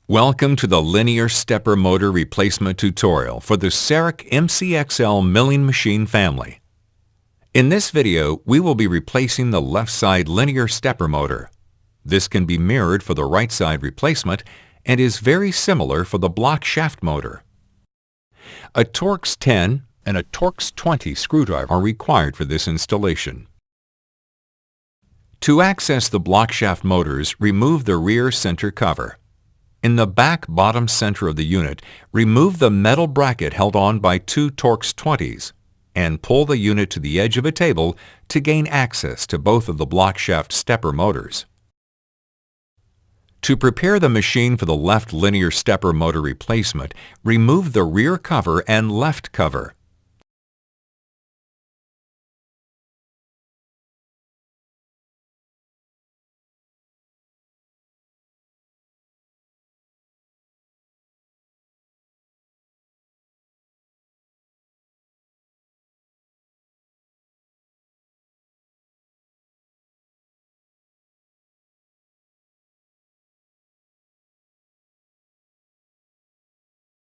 Welcome to the linear stepper motor replacement tutorial for the Sarich MCXL milling machine family. In this video, we will be replacing the left side linear stepper motor. This can be mirrored for the right side replacement and is very similar for the block shaft motor. A Torx 10 and a Torx 20 screwdriver are required for this installation. To access the block shaft motors, remove the rear center cover. In the back bottom center of the unit, remove the metal bracket held on by two Torx 20s and pull the unit to the edge of a table to gain access to both of the block shaft stepper motors. To prepare the machine for the left linear stepper motor replacement, remove the rear cover and left cover.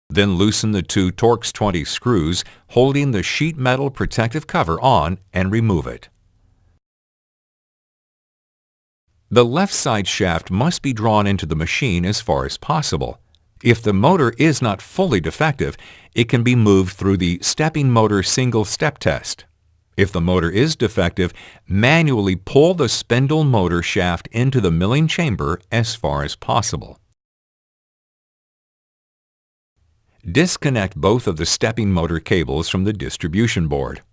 Then loosen the two Torx 20 screws holding the sheet metal protective cover on and remove it. The left side shaft must be drawn into the machine as far as possible. If the motor is not fully defective, it can be moved through the stepping motor single step test. If the motor is defective, manually pull the spindle motor shaft into the milling chamber as far as possible. Disconnect both of the stepping motor cables from the distribution board.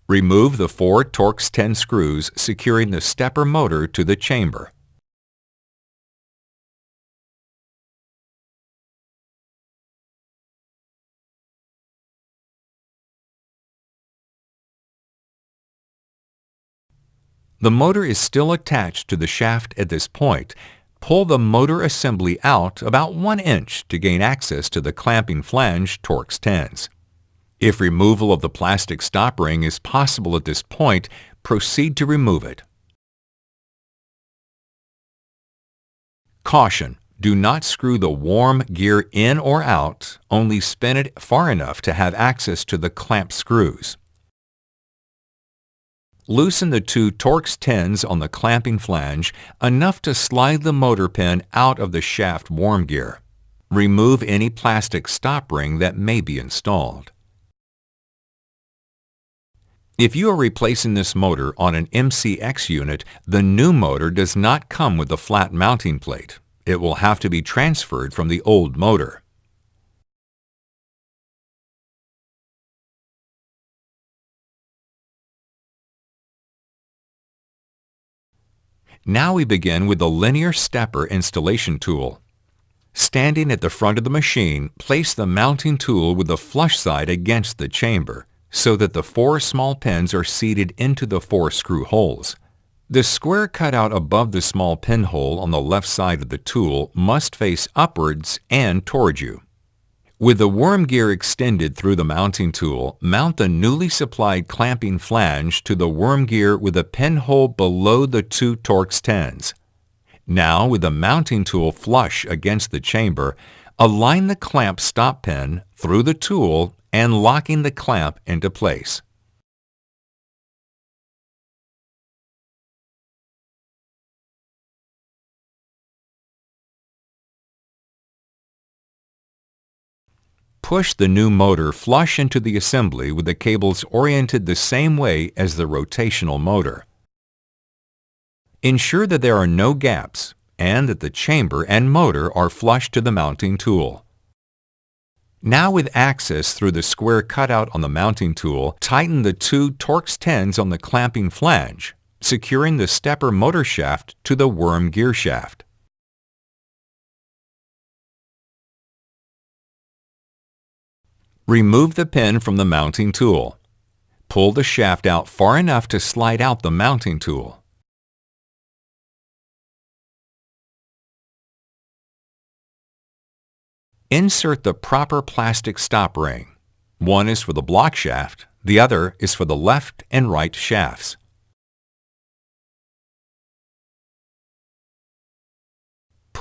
Remove the four Torx 10 screws securing the stepper motor to the chamber. The motor is still attached to the shaft at this point. Pull the motor assembly out about 1 inch to gain access to the clamping flange Torx 10s. If removal of the plastic stop ring is possible at this point, proceed to remove it. Caution: do not screw the worm gear in or out, only spin it far enough to have access to the clamp screws. Loosen the two Torx 10s on the clamping flange enough to slide the motor pin out of the shaft worm gear. Remove any plastic stop ring that may be installed. If you are replacing this motor on an MCX unit, the new motor does not come with a flat mounting plate. It will have to be transferred from the old motor. Now we begin with the linear stepper installation tool. Standing at the front of the machine, place the mounting tool with the flush side against the chamber so that the four small pins are seated into the four screw holes. The square cutout above the small pinhole on the left side of the tool must face upwards and toward you. With the worm gear extended through the mounting tool, mount the newly supplied clamping flange to the worm gear with a pinhole below the two Torx 10s. Now, with the mounting tool flush against the chamber, align the clamp stop pin through the tool and locking the clamp into place. Push the new motor flush into the assembly with the cables oriented the same way as the rotational motor. Ensure that there are no gaps and that the chamber and motor are flush to the mounting tool. Now, with access through the square cutout on the mounting tool, tighten the two Torx 10s on the clamping flange, securing the stepper motor shaft to the worm gear shaft. Remove the pin from the mounting tool. Pull the shaft out far enough to slide out the mounting tool. Insert the proper plastic stop ring. One is for the block shaft, the other is for the left and right shafts.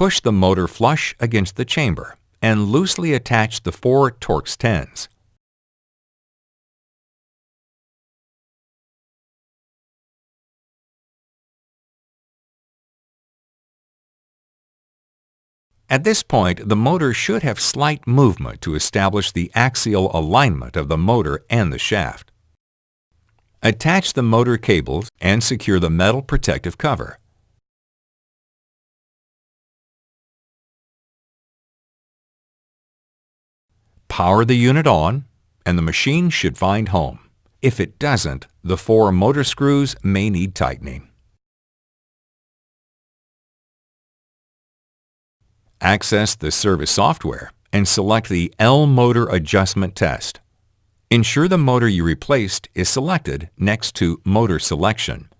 push the motor flush against the chamber and loosely attach the 4 Torx 10s. At this point, the motor should have slight movement to establish the axial alignment of the motor and the shaft. Attach the motor cables and secure the metal protective cover. Power the unit on, and the machine should find home. If it doesn't, the 4 motor screws may need tightening. Access the service software and select the L motor adjustment test. Ensure the motor you replaced is selected next to Motor Selection.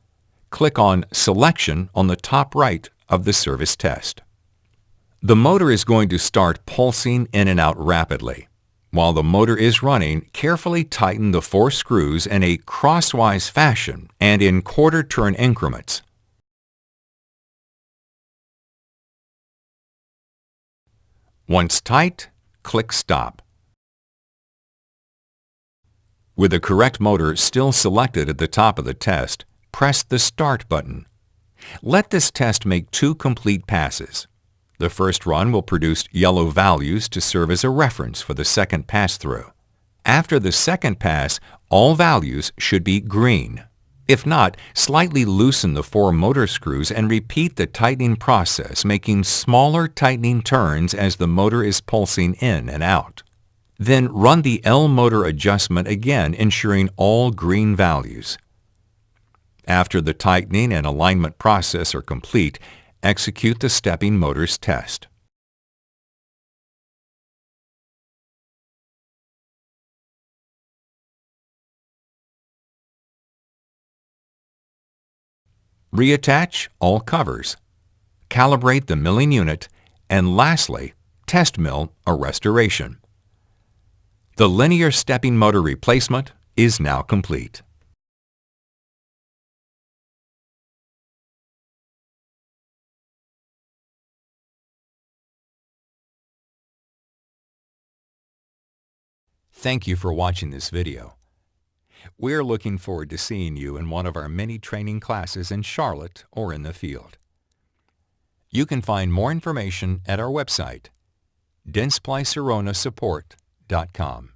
Click on Selection on the top right of the service test. The motor is going to start pulsing in and out rapidly. While the motor is running, carefully tighten the 4 screws in a crosswise fashion and in quarter-turn increments. Once tight, click Stop. With the correct motor still selected at the top of the test, press the Start button. Let this test make 2 complete passes. The first run will produce yellow values to serve as a reference for the second pass-through. After the second pass, all values should be green. If not, slightly loosen the 4 motor screws and repeat the tightening process, making smaller tightening turns as the motor is pulsing in and out. Then run the L motor adjustment again, ensuring all green values. After the tightening and alignment process are complete, execute the stepping motors test. Reattach all covers. Calibrate the milling unit, and lastly, test mill a restoration. The linear stepping motor replacement is now complete. Thank you for watching this video. We're looking forward to seeing you in one of our many training classes in Charlotte or in the field. You can find more information at our website, dentsplyceronaSupport.com.